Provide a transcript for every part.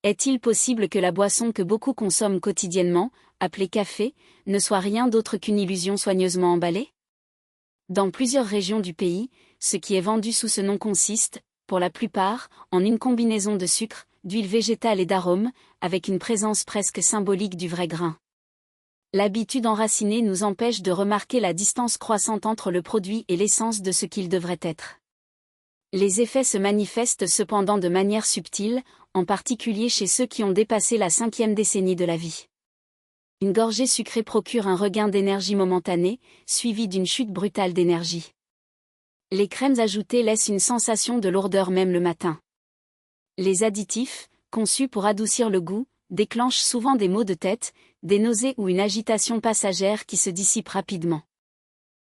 Est-il possible que la boisson que beaucoup consomment quotidiennement, appelée café, ne soit rien d'autre qu'une illusion soigneusement emballée? Dans plusieurs régions du pays, ce qui est vendu sous ce nom consiste, pour la plupart, en une combinaison de sucre, d'huile végétale et d'arômes, avec une présence presque symbolique du vrai grain. L'habitude enracinée nous empêche de remarquer la distance croissante entre le produit et l'essence de ce qu'il devrait être. Les effets se manifestent cependant de manière subtile, en particulier chez ceux qui ont dépassé la 5e décennie de la vie. Une gorgée sucrée procure un regain d'énergie momentanée, suivi d'une chute brutale d'énergie. Les crèmes ajoutées laissent une sensation de lourdeur même le matin. Les additifs, conçus pour adoucir le goût, déclenchent souvent des maux de tête, des nausées ou une agitation passagère qui se dissipe rapidement.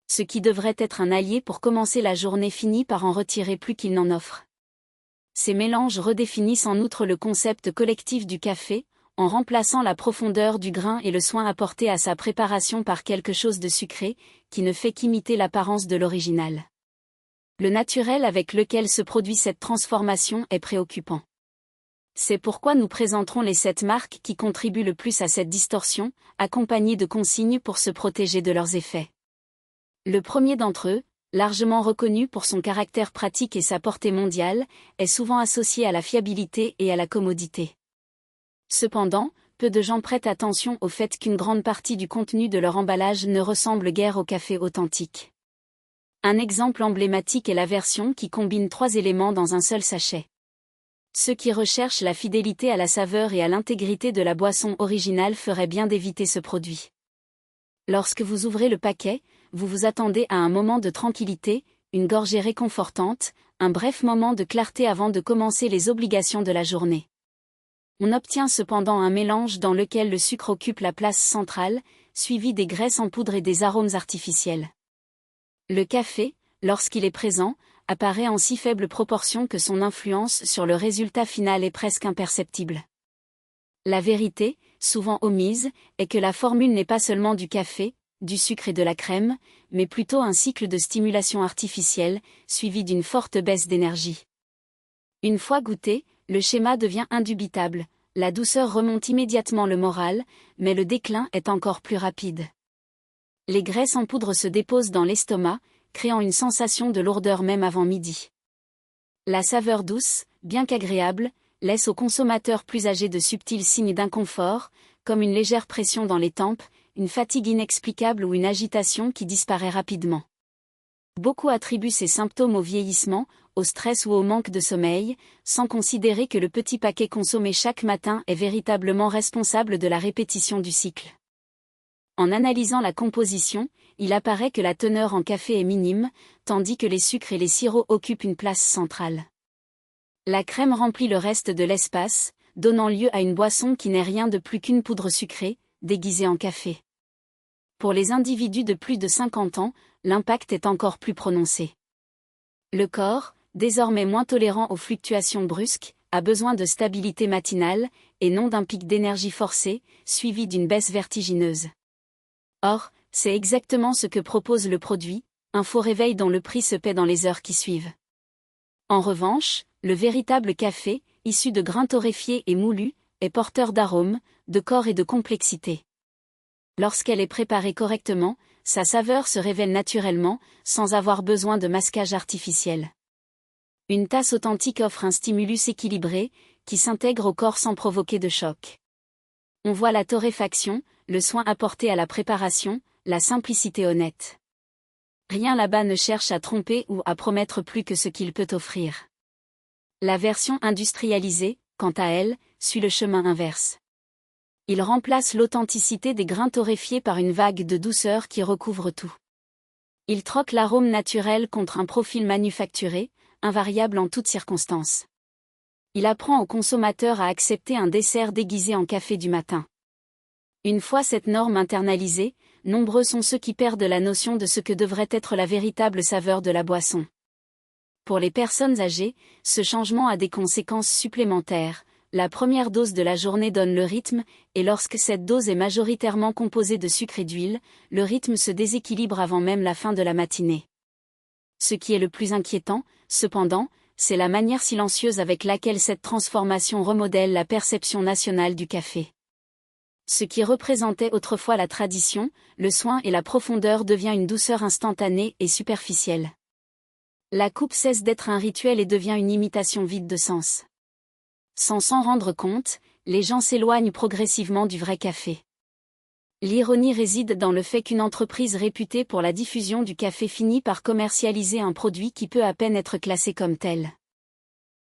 Ce qui devrait être un allié pour commencer la journée finit par en retirer plus qu'il n'en offre. Ces mélanges redéfinissent en outre le concept collectif du café, en remplaçant la profondeur du grain et le soin apporté à sa préparation par quelque chose de sucré, qui ne fait qu'imiter l'apparence de l'original. Le naturel avec lequel se produit cette transformation est préoccupant. C'est pourquoi nous présenterons les 7 marques qui contribuent le plus à cette distorsion, accompagnées de consignes pour se protéger de leurs effets. Le premier d'entre eux, largement reconnu pour son caractère pratique et sa portée mondiale, est souvent associé à la fiabilité et à la commodité. Cependant, peu de gens prêtent attention au fait qu'une grande partie du contenu de leur emballage ne ressemble guère au café authentique. Un exemple emblématique est la version qui combine 3 éléments dans un seul sachet. Ceux qui recherchent la fidélité à la saveur et à l'intégrité de la boisson originale feraient bien d'éviter ce produit. Lorsque vous ouvrez le paquet, vous vous attendez à un moment de tranquillité, une gorgée réconfortante, un bref moment de clarté avant de commencer les obligations de la journée. On obtient cependant un mélange dans lequel le sucre occupe la place centrale, suivi des graisses en poudre et des arômes artificiels. Le café, lorsqu'il est présent, apparaît en si faible proportion que son influence sur le résultat final est presque imperceptible. La vérité, souvent omise, est que la formule n'est pas seulement du café, du sucre et de la crème, mais plutôt un cycle de stimulation artificielle, suivi d'une forte baisse d'énergie. Une fois goûté, le schéma devient indubitable, la douceur remonte immédiatement le moral, mais le déclin est encore plus rapide. Les graisses en poudre se déposent dans l'estomac, créant une sensation de lourdeur même avant midi. La saveur douce, bien qu'agréable, laisse aux consommateurs plus âgés de subtils signes d'inconfort, comme une légère pression dans les tempes, une fatigue inexplicable ou une agitation qui disparaît rapidement. Beaucoup attribuent ces symptômes au vieillissement, au stress ou au manque de sommeil, sans considérer que le petit paquet consommé chaque matin est véritablement responsable de la répétition du cycle. En analysant la composition, il apparaît que la teneur en café est minime, tandis que les sucres et les sirops occupent une place centrale. La crème remplit le reste de l'espace, donnant lieu à une boisson qui n'est rien de plus qu'une poudre sucrée, déguisée en café. Pour les individus de plus de 50 ans, l'impact est encore plus prononcé. Le corps, désormais moins tolérant aux fluctuations brusques, a besoin de stabilité matinale, et non d'un pic d'énergie forcé, suivi d'une baisse vertigineuse. Or, c'est exactement ce que propose le produit, un faux réveil dont le prix se paie dans les heures qui suivent. En revanche, le véritable café, issu de grains torréfiés et moulus, est porteur d'arômes, de corps et de complexité. Lorsqu'elle est préparée correctement, sa saveur se révèle naturellement, sans avoir besoin de masquage artificiel. Une tasse authentique offre un stimulus équilibré, qui s'intègre au corps sans provoquer de choc. On voit la torréfaction, le soin apporté à la préparation, la simplicité honnête. Rien là-bas ne cherche à tromper ou à promettre plus que ce qu'il peut offrir. La version industrialisée, quant à elle, suit le chemin inverse. Il remplace l'authenticité des grains torréfiés par une vague de douceur qui recouvre tout. Il troque l'arôme naturel contre un profil manufacturé, invariable en toutes circonstances. Il apprend au consommateur à accepter un dessert déguisé en café du matin. Une fois cette norme internalisée, nombreux sont ceux qui perdent la notion de ce que devrait être la véritable saveur de la boisson. Pour les personnes âgées, ce changement a des conséquences supplémentaires. La première dose de la journée donne le rythme, et lorsque cette dose est majoritairement composée de sucre et d'huile, le rythme se déséquilibre avant même la fin de la matinée. Ce qui est le plus inquiétant, cependant, c'est la manière silencieuse avec laquelle cette transformation remodèle la perception nationale du café. Ce qui représentait autrefois la tradition, le soin et la profondeur devient une douceur instantanée et superficielle. La coupe cesse d'être un rituel et devient une imitation vide de sens. Sans s'en rendre compte, les gens s'éloignent progressivement du vrai café. L'ironie réside dans le fait qu'une entreprise réputée pour la diffusion du café finit par commercialiser un produit qui peut à peine être classé comme tel.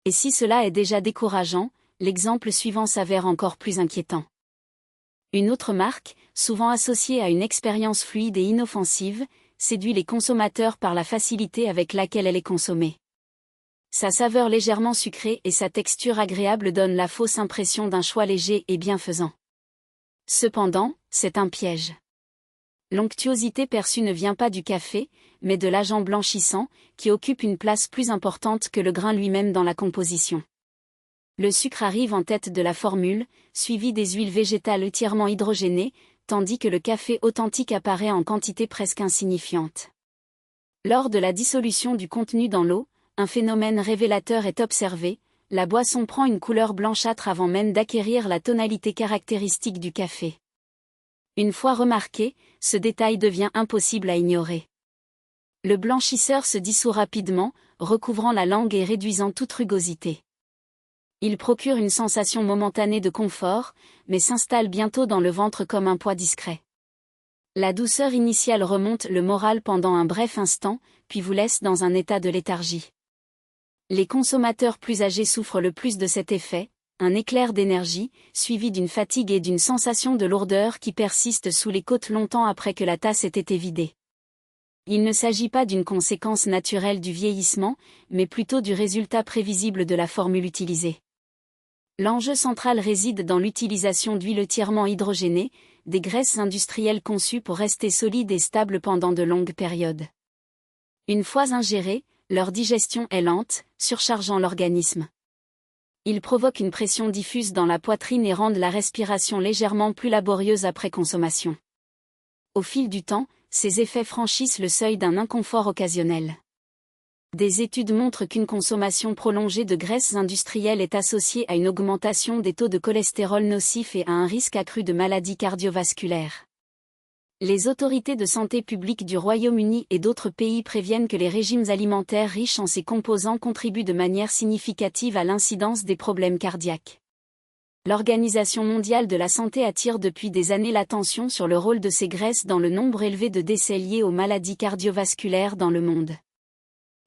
Et si cela est déjà décourageant, l'exemple suivant s'avère encore plus inquiétant. Une autre marque, souvent associée à une expérience fluide et inoffensive, séduit les consommateurs par la facilité avec laquelle elle est consommée. Sa saveur légèrement sucrée et sa texture agréable donnent la fausse impression d'un choix léger et bienfaisant. Cependant, c'est un piège. L'onctuosité perçue ne vient pas du café, mais de l'agent blanchissant, qui occupe une place plus importante que le grain lui-même dans la composition. Le sucre arrive en tête de la formule, suivi des huiles végétales entièrement hydrogénées, tandis que le café authentique apparaît en quantité presque insignifiante. Lors de la dissolution du contenu dans l'eau, un phénomène révélateur est observé, la boisson prend une couleur blanchâtre avant même d'acquérir la tonalité caractéristique du café. Une fois remarqué, ce détail devient impossible à ignorer. Le blanchisseur se dissout rapidement, recouvrant la langue et réduisant toute rugosité. Il procure une sensation momentanée de confort, mais s'installe bientôt dans le ventre comme un poids discret. La douceur initiale remonte le moral pendant un bref instant, puis vous laisse dans un état de léthargie. Les consommateurs plus âgés souffrent le plus de cet effet, un éclair d'énergie, suivi d'une fatigue et d'une sensation de lourdeur qui persiste sous les côtes longtemps après que la tasse ait été vidée. Il ne s'agit pas d'une conséquence naturelle du vieillissement, mais plutôt du résultat prévisible de la formule utilisée. L'enjeu central réside dans l'utilisation d'huiles entièrement hydrogénées, des graisses industrielles conçues pour rester solides et stables pendant de longues périodes. Une fois ingérées, leur digestion est lente, surchargeant l'organisme. Ils provoquent une pression diffuse dans la poitrine et rendent la respiration légèrement plus laborieuse après consommation. Au fil du temps, ces effets franchissent le seuil d'un inconfort occasionnel. Des études montrent qu'une consommation prolongée de graisses industrielles est associée à une augmentation des taux de cholestérol nocif et à un risque accru de maladies cardiovasculaires. Les autorités de santé publique du Royaume-Uni et d'autres pays préviennent que les régimes alimentaires riches en ces composants contribuent de manière significative à l'incidence des problèmes cardiaques. L'Organisation mondiale de la santé attire depuis des années l'attention sur le rôle de ces graisses dans le nombre élevé de décès liés aux maladies cardiovasculaires dans le monde.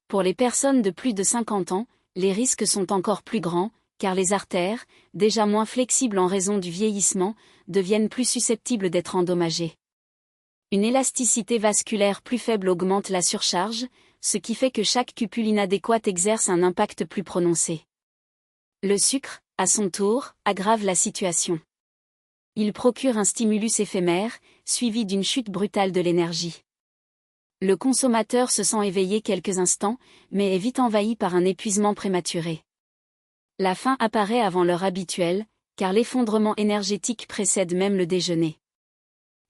Pour les personnes de plus de 50 ans, les risques sont encore plus grands, car les artères, déjà moins flexibles en raison du vieillissement, deviennent plus susceptibles d'être endommagées. Une élasticité vasculaire plus faible augmente la surcharge, ce qui fait que chaque cupule inadéquate exerce un impact plus prononcé. Le sucre, à son tour, aggrave la situation. Il procure un stimulus éphémère, suivi d'une chute brutale de l'énergie. Le consommateur se sent éveillé quelques instants, mais est vite envahi par un épuisement prématuré. La faim apparaît avant l'heure habituelle, car l'effondrement énergétique précède même le déjeuner.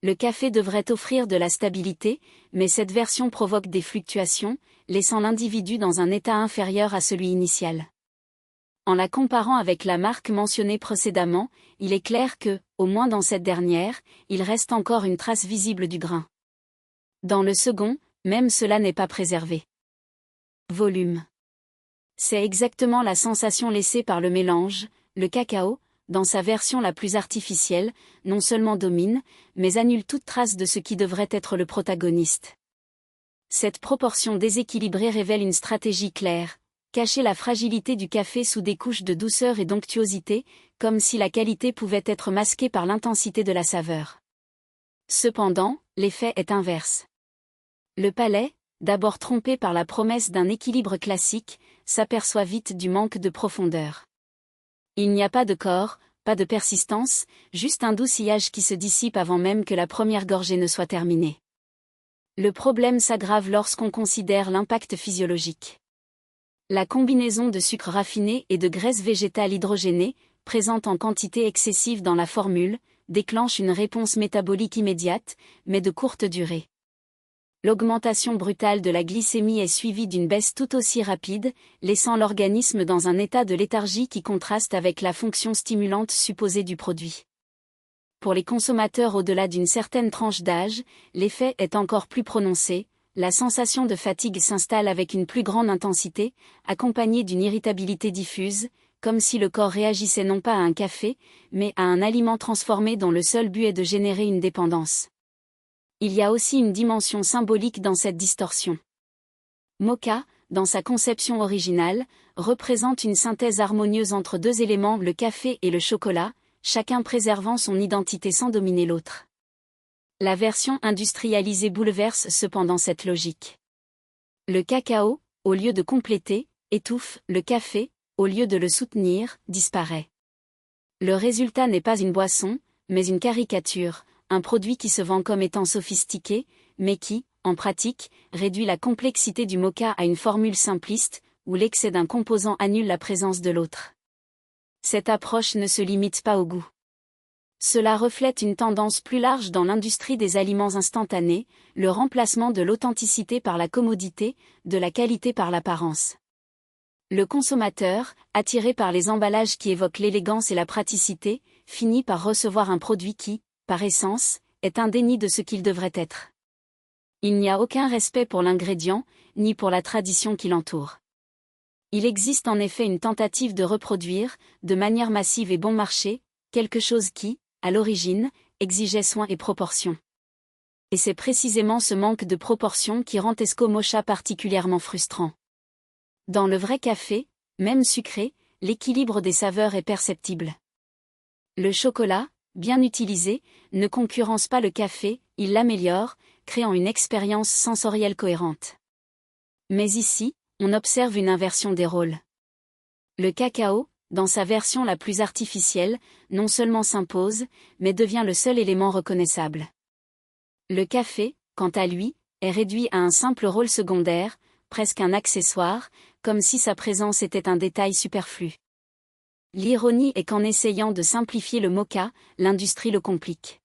Le café devrait offrir de la stabilité, mais cette version provoque des fluctuations, laissant l'individu dans un état inférieur à celui initial. En la comparant avec la marque mentionnée précédemment, il est clair que, au moins dans cette dernière, il reste encore une trace visible du grain. Dans le second, même cela n'est pas préservé. Volume. C'est exactement la sensation laissée par le mélange, le cacao, dans sa version la plus artificielle, non seulement domine, mais annule toute trace de ce qui devrait être le protagoniste. Cette proportion déséquilibrée révèle une stratégie claire, cacher la fragilité du café sous des couches de douceur et d'onctuosité, comme si la qualité pouvait être masquée par l'intensité de la saveur. Cependant, l'effet est inverse. Le palais, d'abord trompé par la promesse d'un équilibre classique, s'aperçoit vite du manque de profondeur. Il n'y a pas de corps, pas de persistance, juste un doux sillage qui se dissipe avant même que la première gorgée ne soit terminée. Le problème s'aggrave lorsqu'on considère l'impact physiologique. La combinaison de sucre raffiné et de graisse végétale hydrogénée, présente en quantité excessive dans la formule, déclenche une réponse métabolique immédiate, mais de courte durée. L'augmentation brutale de la glycémie est suivie d'une baisse tout aussi rapide, laissant l'organisme dans un état de léthargie qui contraste avec la fonction stimulante supposée du produit. Pour les consommateurs au-delà d'une certaine tranche d'âge, l'effet est encore plus prononcé, la sensation de fatigue s'installe avec une plus grande intensité, accompagnée d'une irritabilité diffuse, comme si le corps réagissait non pas à un café, mais à un aliment transformé dont le seul but est de générer une dépendance. Il y a aussi une dimension symbolique dans cette distorsion. Moka, dans sa conception originale, représente une synthèse harmonieuse entre deux éléments, le café et le chocolat, chacun préservant son identité sans dominer l'autre. La version industrialisée bouleverse cependant cette logique. Le cacao, au lieu de compléter, étouffe, le café, au lieu de le soutenir, disparaît. Le résultat n'est pas une boisson, mais une caricature, un produit qui se vend comme étant sophistiqué, mais qui, en pratique, réduit la complexité du moka à une formule simpliste, où l'excès d'un composant annule la présence de l'autre. Cette approche ne se limite pas au goût. Cela reflète une tendance plus large dans l'industrie des aliments instantanés, le remplacement de l'authenticité par la commodité, de la qualité par l'apparence. Le consommateur, attiré par les emballages qui évoquent l'élégance et la praticité, finit par recevoir un produit qui, par essence, est un déni de ce qu'il devrait être. Il n'y a aucun respect pour l'ingrédient, ni pour la tradition qui l'entoure. Il existe en effet une tentative de reproduire, de manière massive et bon marché, quelque chose qui, à l'origine, exigeait soin et proportion. Et c'est précisément ce manque de proportion qui rend Esco-Mocha particulièrement frustrant. Dans le vrai café, même sucré, l'équilibre des saveurs est perceptible. Le chocolat, bien utilisé, ne concurrence pas le café, il l'améliore, créant une expérience sensorielle cohérente. Mais ici, on observe une inversion des rôles. Le cacao, dans sa version la plus artificielle, non seulement s'impose, mais devient le seul élément reconnaissable. Le café, quant à lui, est réduit à un simple rôle secondaire, presque un accessoire, comme si sa présence était un détail superflu. L'ironie est qu'en essayant de simplifier le moka, l'industrie le complique.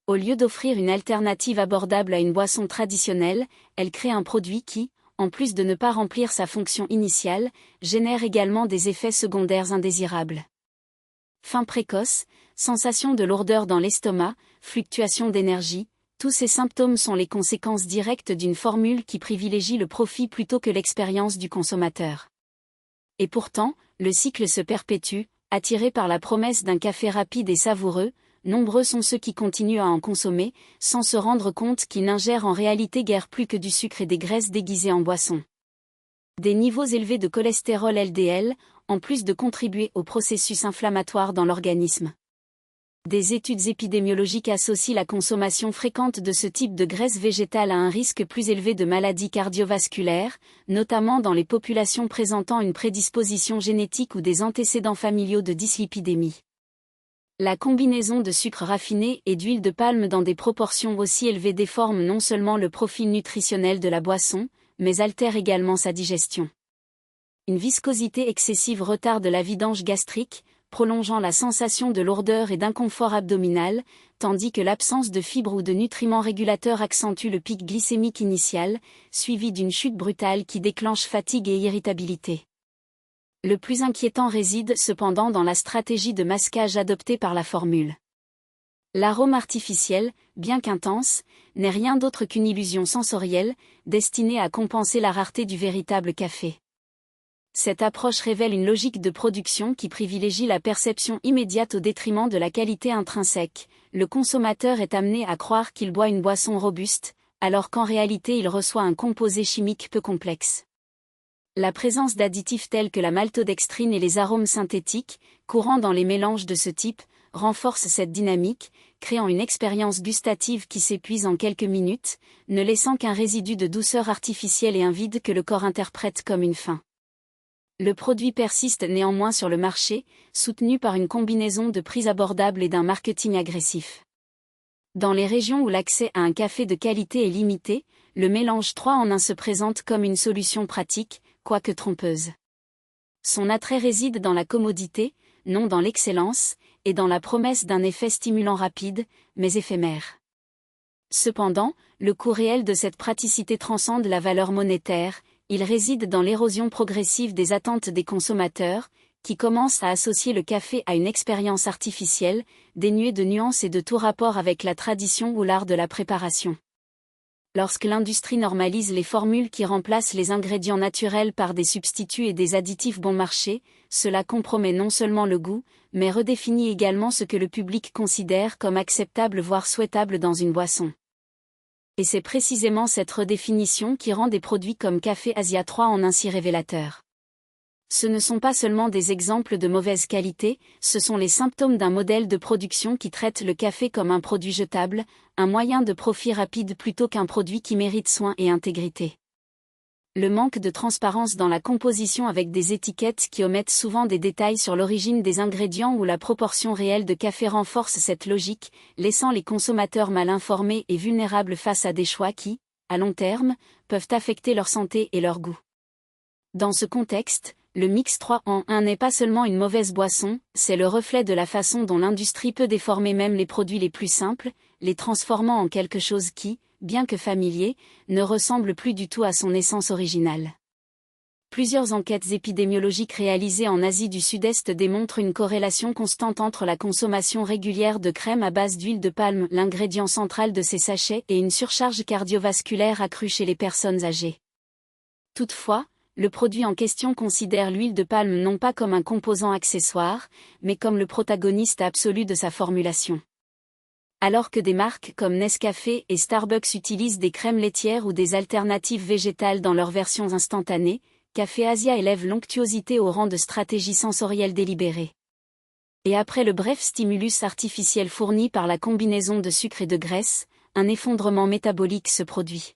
Au lieu d'offrir une alternative abordable à une boisson traditionnelle, elle crée un produit qui, en plus de ne pas remplir sa fonction initiale, génère également des effets secondaires indésirables. Faim précoce, sensation de lourdeur dans l'estomac, fluctuation d'énergie, tous ces symptômes sont les conséquences directes d'une formule qui privilégie le profit plutôt que l'expérience du consommateur. Et pourtant, le cycle se perpétue, attiré par la promesse d'un café rapide et savoureux, nombreux sont ceux qui continuent à en consommer, sans se rendre compte qu'ils n'ingèrent en réalité guère plus que du sucre et des graisses déguisées en boisson. Des niveaux élevés de cholestérol LDL, en plus de contribuer au processus inflammatoire dans l'organisme. Des études épidémiologiques associent la consommation fréquente de ce type de graisse végétale à un risque plus élevé de maladies cardiovasculaires, notamment dans les populations présentant une prédisposition génétique ou des antécédents familiaux de dyslipidémie. La combinaison de sucre raffiné et d'huile de palme dans des proportions aussi élevées déforme non seulement le profil nutritionnel de la boisson, mais altère également sa digestion. Une viscosité excessive retarde la vidange gastrique, prolongeant la sensation de lourdeur et d'inconfort abdominal, tandis que l'absence de fibres ou de nutriments régulateurs accentue le pic glycémique initial, suivi d'une chute brutale qui déclenche fatigue et irritabilité. Le plus inquiétant réside cependant dans la stratégie de masquage adoptée par la formule. L'arôme artificiel, bien qu'intense, n'est rien d'autre qu'une illusion sensorielle, destinée à compenser la rareté du véritable café. Cette approche révèle une logique de production qui privilégie la perception immédiate au détriment de la qualité intrinsèque. Le consommateur est amené à croire qu'il boit une boisson robuste, alors qu'en réalité il reçoit un composé chimique peu complexe. La présence d'additifs tels que la maltodextrine et les arômes synthétiques, courants dans les mélanges de ce type, renforce cette dynamique, créant une expérience gustative qui s'épuise en quelques minutes, ne laissant qu'un résidu de douceur artificielle et un vide que le corps interprète comme une faim. Le produit persiste néanmoins sur le marché, soutenu par une combinaison de prix abordables et d'un marketing agressif. Dans les régions où l'accès à un café de qualité est limité, le mélange 3 en 1 se présente comme une solution pratique, quoique trompeuse. Son attrait réside dans la commodité, non dans l'excellence, et dans la promesse d'un effet stimulant rapide, mais éphémère. Cependant, le coût réel de cette praticité transcende la valeur monétaire, il réside dans l'érosion progressive des attentes des consommateurs, qui commencent à associer le café à une expérience artificielle, dénuée de nuances et de tout rapport avec la tradition ou l'art de la préparation. Lorsque l'industrie normalise les formules qui remplacent les ingrédients naturels par des substituts et des additifs bon marché, cela compromet non seulement le goût, mais redéfinit également ce que le public considère comme acceptable voire souhaitable dans une boisson. Et c'est précisément cette redéfinition qui rend des produits comme Café Asia 3 en ainsi révélateurs. Ce ne sont pas seulement des exemples de mauvaise qualité, ce sont les symptômes d'un modèle de production qui traite le café comme un produit jetable, un moyen de profit rapide plutôt qu'un produit qui mérite soin et intégrité. Le manque de transparence dans la composition avec des étiquettes qui omettent souvent des détails sur l'origine des ingrédients ou la proportion réelle de café renforce cette logique, laissant les consommateurs mal informés et vulnérables face à des choix qui, à long terme, peuvent affecter leur santé et leur goût. Dans ce contexte, le mix 3 en 1 n'est pas seulement une mauvaise boisson, c'est le reflet de la façon dont l'industrie peut déformer même les produits les plus simples, les transformant en quelque chose qui, bien que familier, ne ressemble plus du tout à son essence originale. Plusieurs enquêtes épidémiologiques réalisées en Asie du Sud-Est démontrent une corrélation constante entre la consommation régulière de crème à base d'huile de palme, l'ingrédient central de ces sachets, et une surcharge cardiovasculaire accrue chez les personnes âgées. Toutefois, le produit en question considère l'huile de palme non pas comme un composant accessoire, mais comme le protagoniste absolu de sa formulation. Alors que des marques comme Nescafé et Starbucks utilisent des crèmes laitières ou des alternatives végétales dans leurs versions instantanées, Café Asia élève l'onctuosité au rang de stratégie sensorielle délibérée. Et après le bref stimulus artificiel fourni par la combinaison de sucre et de graisse, un effondrement métabolique se produit.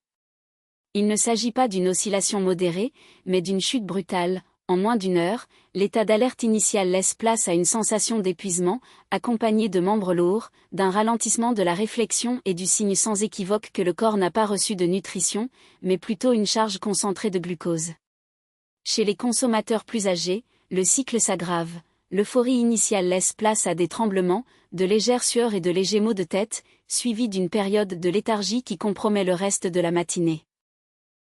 Il ne s'agit pas d'une oscillation modérée, mais d'une chute brutale. En moins d'une heure, l'état d'alerte initial laisse place à une sensation d'épuisement, accompagnée de membres lourds, d'un ralentissement de la réflexion et du signe sans équivoque que le corps n'a pas reçu de nutrition, mais plutôt une charge concentrée de glucose. Chez les consommateurs plus âgés, le cycle s'aggrave. L'euphorie initiale laisse place à des tremblements, de légères sueurs et de légers maux de tête, suivis d'une période de léthargie qui compromet le reste de la matinée.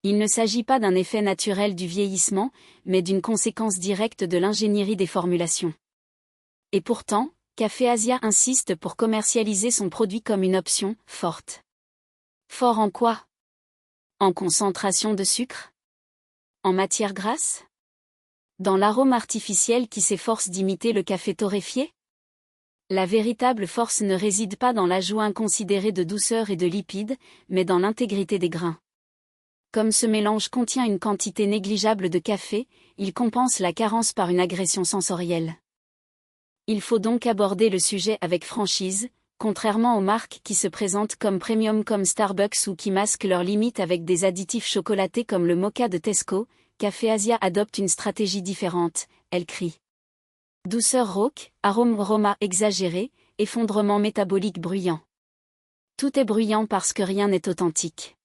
Il ne s'agit pas d'un effet naturel du vieillissement, mais d'une conséquence directe de l'ingénierie des formulations. Et pourtant, Café Asia insiste pour commercialiser son produit comme une option forte. Fort en quoi? En concentration de sucre? En matière grasse? Dans l'arôme artificiel qui s'efforce d'imiter le café torréfié? La véritable force ne réside pas dans l'ajout inconsidéré de douceur et de lipides, mais dans l'intégrité des grains. Comme ce mélange contient une quantité négligeable de café, il compense la carence par une agression sensorielle. Il faut donc aborder le sujet avec franchise, contrairement aux marques qui se présentent comme premium comme Starbucks ou qui masquent leurs limites avec des additifs chocolatés comme le mocha de Tesco. Café Asia adopte une stratégie différente, elle crie. Douceur rauque, aroma exagéré, effondrement métabolique bruyant. Tout est bruyant parce que rien n'est authentique.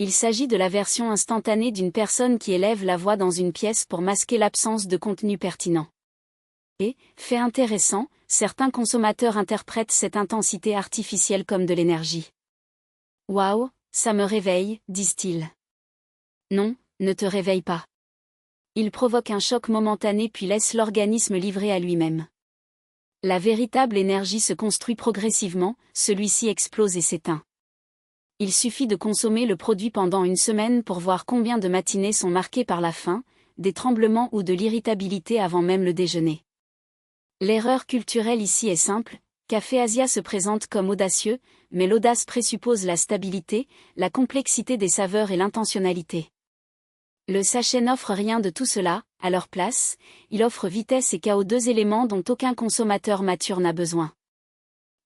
Il s'agit de la version instantanée d'une personne qui élève la voix dans une pièce pour masquer l'absence de contenu pertinent. Et, fait intéressant, certains consommateurs interprètent cette intensité artificielle comme de l'énergie. Waouh, ça me réveille, disent-ils. Non, ne te réveille pas. Il provoque un choc momentané puis laisse l'organisme livré à lui-même. La véritable énergie se construit progressivement, celui-ci explose et s'éteint. Il suffit de consommer le produit pendant une semaine pour voir combien de matinées sont marquées par la faim, des tremblements ou de l'irritabilité avant même le déjeuner. L'erreur culturelle ici est simple, Café Asia se présente comme audacieux, mais l'audace présuppose la stabilité, la complexité des saveurs et l'intentionnalité. Le sachet n'offre rien de tout cela, à leur place, il offre vitesse et chaos, deux éléments dont aucun consommateur mature n'a besoin.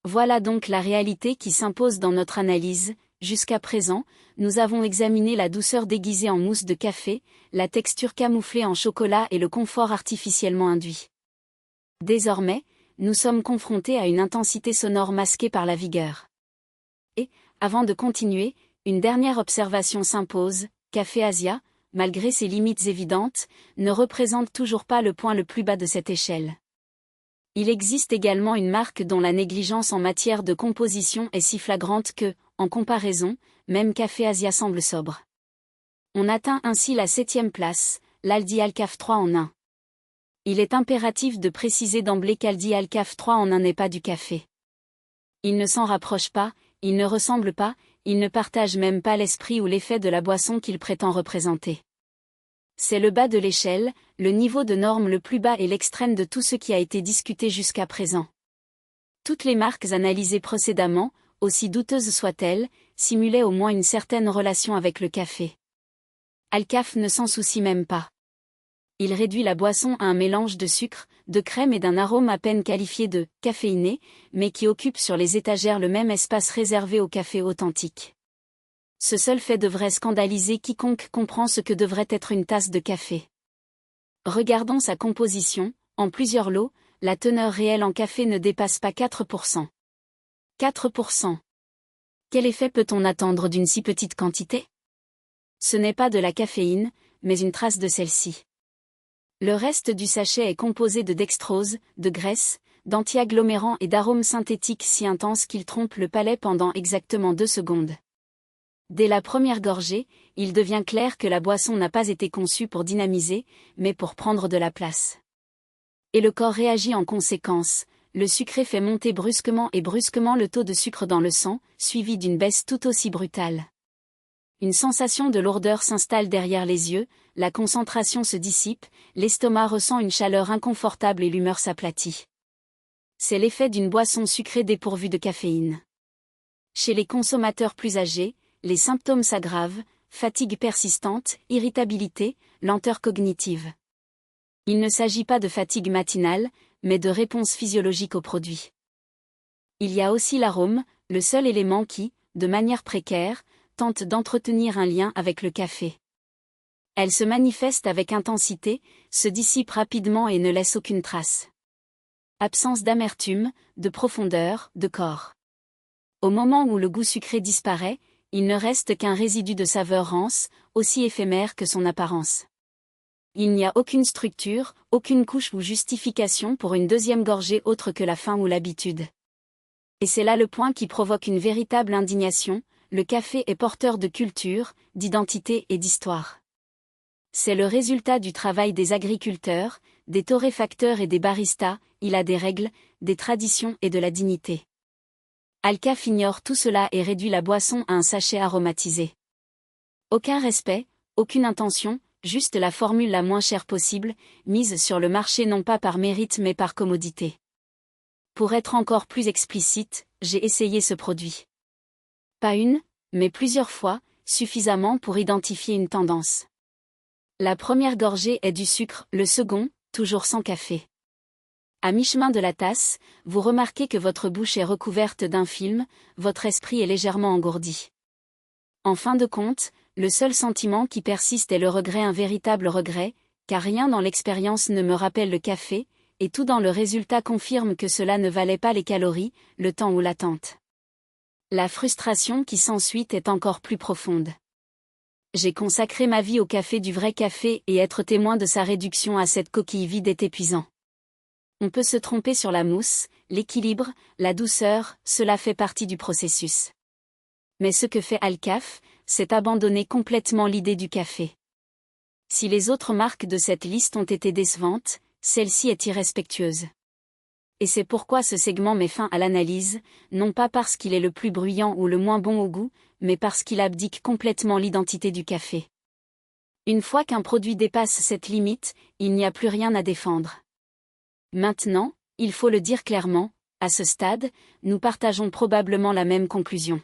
Voilà donc la réalité qui s'impose dans notre analyse. Jusqu'à présent, nous avons examiné la douceur déguisée en mousse de café, la texture camouflée en chocolat et le confort artificiellement induit. Désormais, nous sommes confrontés à une intensité sonore masquée par la vigueur. Et, avant de continuer, une dernière observation s'impose, Café Asia, malgré ses limites évidentes, ne représente toujours pas le point le plus bas de cette échelle. Il existe également une marque dont la négligence en matière de composition est si flagrante que, en comparaison, même Café Asia semble sobre. On atteint ainsi la 7e place, l'Aldi Alcaf 3 en 1. Il est impératif de préciser d'emblée qu'Aldi Alcaf 3 en 1 n'est pas du café. Il ne s'en rapproche pas, il ne ressemble pas, il ne partage même pas l'esprit ou l'effet de la boisson qu'il prétend représenter. C'est le bas de l'échelle, le niveau de norme le plus bas et l'extrême de tout ce qui a été discuté jusqu'à présent. Toutes les marques analysées précédemment, aussi douteuses soient-elles, simulaient au moins une certaine relation avec le café. Alcaf ne s'en soucie même pas. Il réduit la boisson à un mélange de sucre, de crème et d'un arôme à peine qualifié de « caféiné », mais qui occupe sur les étagères le même espace réservé au café authentique. Ce seul fait devrait scandaliser quiconque comprend ce que devrait être une tasse de café. Regardons sa composition, en plusieurs lots, la teneur réelle en café ne dépasse pas 4%. 4%. Quel effet peut-on attendre d'une si petite quantité? Ce n'est pas de la caféine, mais une trace de celle-ci. Le reste du sachet est composé de dextrose, de graisse, d'anti-agglomérants et d'arômes synthétiques si intenses qu'ils trompent le palais pendant exactement 2 secondes. Dès la première gorgée, il devient clair que la boisson n'a pas été conçue pour dynamiser, mais pour prendre de la place. Et le corps réagit en conséquence, le sucré fait monter brusquement le taux de sucre dans le sang, suivi d'une baisse tout aussi brutale. Une sensation de lourdeur s'installe derrière les yeux, la concentration se dissipe, l'estomac ressent une chaleur inconfortable et l'humeur s'aplatit. C'est l'effet d'une boisson sucrée dépourvue de caféine. Chez les consommateurs plus âgés, les symptômes s'aggravent, fatigue persistante, irritabilité, lenteur cognitive. Il ne s'agit pas de fatigue matinale, mais de réponse physiologique au produit. Il y a aussi l'arôme, le seul élément qui, de manière précaire, tente d'entretenir un lien avec le café. Elle se manifeste avec intensité, se dissipe rapidement et ne laisse aucune trace. Absence d'amertume, de profondeur, de corps. Au moment où le goût sucré disparaît, il ne reste qu'un résidu de saveur rance, aussi éphémère que son apparence. Il n'y a aucune structure, aucune couche ou justification pour une deuxième gorgée autre que la faim ou l'habitude. Et c'est là le point qui provoque une véritable indignation, le café est porteur de culture, d'identité et d'histoire. C'est le résultat du travail des agriculteurs, des torréfacteurs et des baristas, il a des règles, des traditions et de la dignité. Alcaf ignore tout cela et réduit la boisson à un sachet aromatisé. Aucun respect, aucune intention, juste la formule la moins chère possible, mise sur le marché non pas par mérite mais par commodité. Pour être encore plus explicite, j'ai essayé ce produit. Pas une, mais plusieurs fois, suffisamment pour identifier une tendance. La première gorgée est du sucre, le second, toujours sans café. À mi-chemin de la tasse, vous remarquez que votre bouche est recouverte d'un film, votre esprit est légèrement engourdi. En fin de compte, le seul sentiment qui persiste est le regret, un véritable regret, car rien dans l'expérience ne me rappelle le café, et tout dans le résultat confirme que cela ne valait pas les calories, le temps ou l'attente. La frustration qui s'ensuit est encore plus profonde. J'ai consacré ma vie au café, du vrai café, et être témoin de sa réduction à cette coquille vide est épuisant. On peut se tromper sur la mousse, l'équilibre, la douceur, cela fait partie du processus. Mais ce que fait Alcaf, c'est abandonner complètement l'idée du café. Si les autres marques de cette liste ont été décevantes, celle-ci est irrespectueuse. Et c'est pourquoi ce segment met fin à l'analyse, non pas parce qu'il est le plus bruyant ou le moins bon au goût, mais parce qu'il abdique complètement l'identité du café. Une fois qu'un produit dépasse cette limite, il n'y a plus rien à défendre. Maintenant, il faut le dire clairement, à ce stade, nous partageons probablement la même conclusion.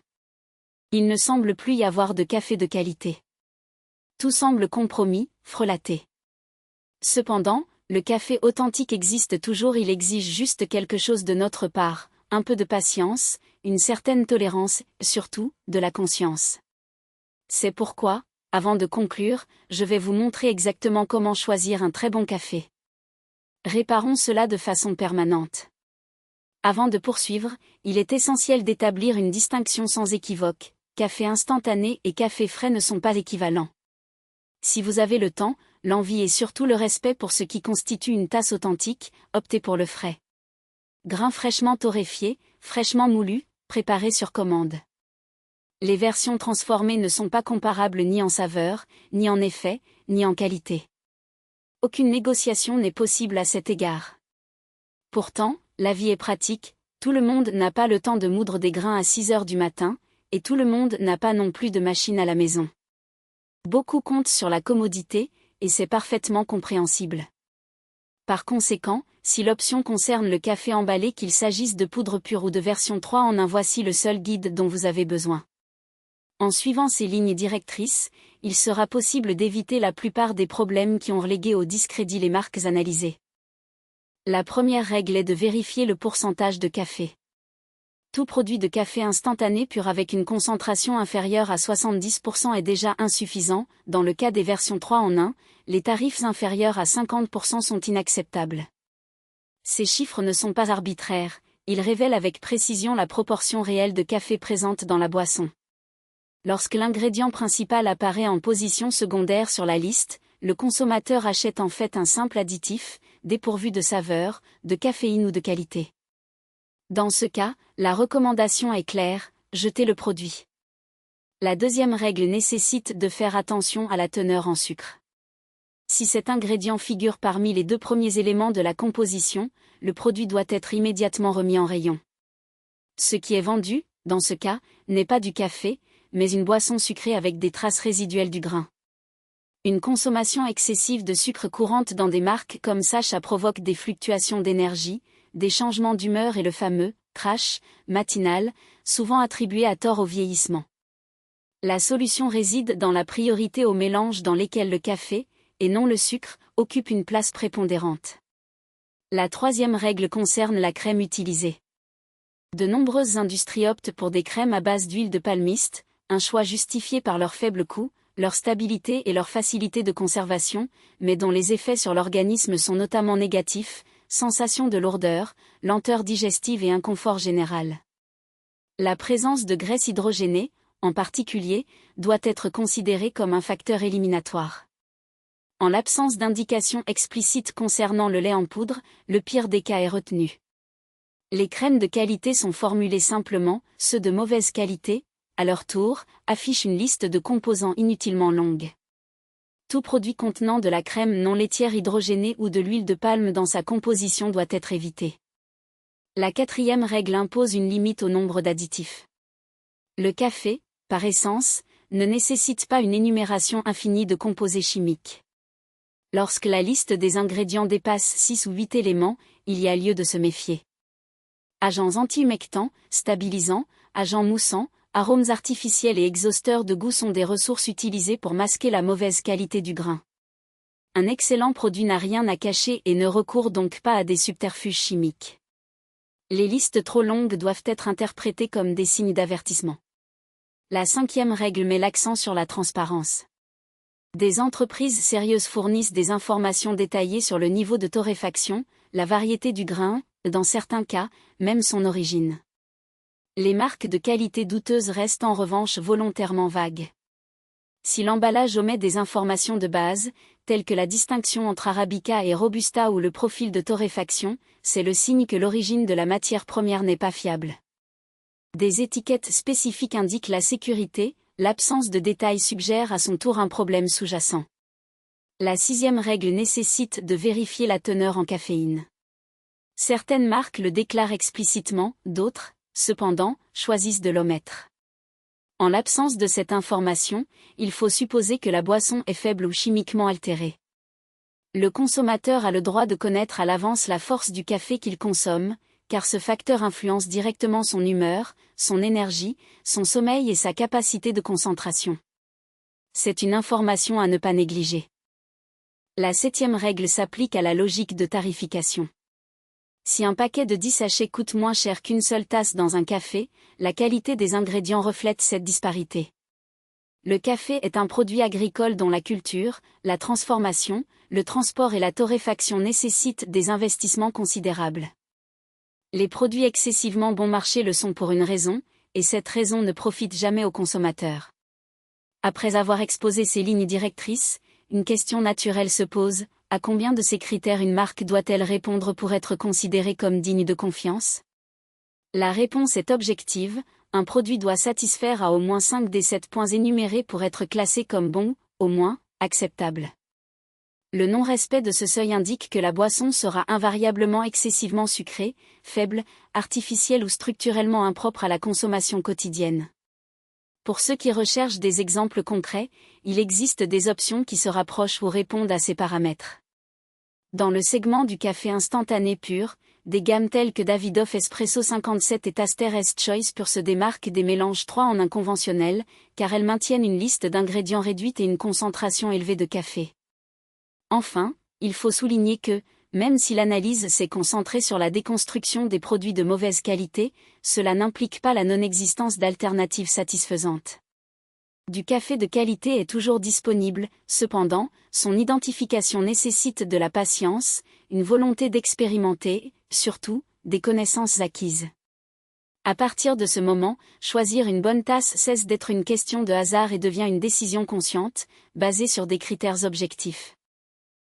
Il ne semble plus y avoir de café de qualité. Tout semble compromis, frelaté. Cependant, le café authentique existe toujours, il exige juste quelque chose de notre part, un peu de patience, une certaine tolérance, surtout, de la conscience. C'est pourquoi, avant de conclure, je vais vous montrer exactement comment choisir un très bon café. Réparons cela de façon permanente. Avant de poursuivre, il est essentiel d'établir une distinction sans équivoque. Café instantané et café frais ne sont pas équivalents. Si vous avez le temps, l'envie et surtout le respect pour ce qui constitue une tasse authentique, optez pour le frais. Grains fraîchement torréfiés, fraîchement moulus, préparés sur commande. Les versions transformées ne sont pas comparables ni en saveur, ni en effet, ni en qualité. Aucune négociation n'est possible à cet égard. Pourtant, la vie est pratique, tout le monde n'a pas le temps de moudre des grains à 6 heures du matin, et tout le monde n'a pas non plus de machine à la maison. Beaucoup comptent sur la commodité, et c'est parfaitement compréhensible. Par conséquent, si l'option concerne le café emballé, qu'il s'agisse de poudre pure ou de version 3 en 1, voici le seul guide dont vous avez besoin. En suivant ces lignes directrices, il sera possible d'éviter la plupart des problèmes qui ont relégué au discrédit les marques analysées. La première règle est de vérifier le pourcentage de café. Tout produit de café instantané pur avec une concentration inférieure à 70% est déjà insuffisant. Dans le cas des versions 3 en 1, les tarifs inférieurs à 50% sont inacceptables. Ces chiffres ne sont pas arbitraires, ils révèlent avec précision la proportion réelle de café présente dans la boisson. Lorsque l'ingrédient principal apparaît en position secondaire sur la liste, le consommateur achète en fait un simple additif, dépourvu de saveur, de caféine ou de qualité. Dans ce cas, la recommandation est claire, jetez le produit. La deuxième règle nécessite de faire attention à la teneur en sucre. Si cet ingrédient figure parmi les 2 premiers éléments de la composition, le produit doit être immédiatement remis en rayon. Ce qui est vendu, dans ce cas, n'est pas du café, mais une boisson sucrée avec des traces résiduelles du grain. Une consommation excessive de sucre courante dans des marques comme Sacha provoque des fluctuations d'énergie, des changements d'humeur et le fameux « crash » matinal, souvent attribué à tort au vieillissement. La solution réside dans la priorité aux mélanges dans lesquels le café, et non le sucre, occupe une place prépondérante. La troisième règle concerne la crème utilisée. De nombreuses industries optent pour des crèmes à base d'huile de palmiste, un choix justifié par leur faible coût, leur stabilité et leur facilité de conservation, mais dont les effets sur l'organisme sont notamment négatifs, sensation de lourdeur, lenteur digestive et inconfort général. La présence de graisse hydrogénée, en particulier, doit être considérée comme un facteur éliminatoire. En l'absence d'indication explicite concernant le lait en poudre, le pire des cas est retenu. Les crèmes de qualité sont formulées simplement, ceux de mauvaise qualité, à leur tour, affichent une liste de composants inutilement longue. Tout produit contenant de la crème non laitière hydrogénée ou de l'huile de palme dans sa composition doit être évité. La quatrième règle impose une limite au nombre d'additifs. Le café, par essence, ne nécessite pas une énumération infinie de composés chimiques. Lorsque la liste des ingrédients dépasse 6 ou 8 éléments, il y a lieu de se méfier. Agents anti-humectants, stabilisants, agents moussants, arômes artificiels et exhausteurs de goût sont des ressources utilisées pour masquer la mauvaise qualité du grain. Un excellent produit n'a rien à cacher et ne recourt donc pas à des subterfuges chimiques. Les listes trop longues doivent être interprétées comme des signes d'avertissement. La cinquième règle met l'accent sur la transparence. Des entreprises sérieuses fournissent des informations détaillées sur le niveau de torréfaction, la variété du grain, dans certains cas, même son origine. Les marques de qualité douteuses restent en revanche volontairement vagues. Si l'emballage omet des informations de base, telles que la distinction entre Arabica et Robusta ou le profil de torréfaction, c'est le signe que l'origine de la matière première n'est pas fiable. Des étiquettes spécifiques indiquent la sécurité, l'absence de détails suggère à son tour un problème sous-jacent. La sixième règle nécessite de vérifier la teneur en caféine. Certaines marques le déclarent explicitement, d'autres, cependant, choisissent de l'omettre. En l'absence de cette information, il faut supposer que la boisson est faible ou chimiquement altérée. Le consommateur a le droit de connaître à l'avance la force du café qu'il consomme, car ce facteur influence directement son humeur, son énergie, son sommeil et sa capacité de concentration. C'est une information à ne pas négliger. La septième règle s'applique à la logique de tarification. Si un paquet de 10 sachets coûte moins cher qu'une seule tasse dans un café, la qualité des ingrédients reflète cette disparité. Le café est un produit agricole dont la culture, la transformation, le transport et la torréfaction nécessitent des investissements considérables. Les produits excessivement bon marché le sont pour une raison, et cette raison ne profite jamais aux consommateurs. Après avoir exposé ces lignes directrices, une question naturelle se pose: à combien de ces critères une marque doit-elle répondre pour être considérée comme digne de confiance ? La réponse est objective, un produit doit satisfaire à au moins 5 des 7 points énumérés pour être classé comme bon, au moins, acceptable. Le non-respect de ce seuil indique que la boisson sera invariablement excessivement sucrée, faible, artificielle ou structurellement impropre à la consommation quotidienne. Pour ceux qui recherchent des exemples concrets, il existe des options qui se rapprochent ou répondent à ces paramètres. Dans le segment du café instantané pur, des gammes telles que Davidoff Espresso 57 et Taster S Choice Pure se démarquent des mélanges 3 en 1 conventionnels, car elles maintiennent une liste d'ingrédients réduite et une concentration élevée de café. Enfin, il faut souligner que, même si l'analyse s'est concentrée sur la déconstruction des produits de mauvaise qualité, cela n'implique pas la non-existence d'alternatives satisfaisantes. Du café de qualité est toujours disponible, cependant, son identification nécessite de la patience, une volonté d'expérimenter, surtout, des connaissances acquises. À partir de ce moment, choisir une bonne tasse cesse d'être une question de hasard et devient une décision consciente, basée sur des critères objectifs.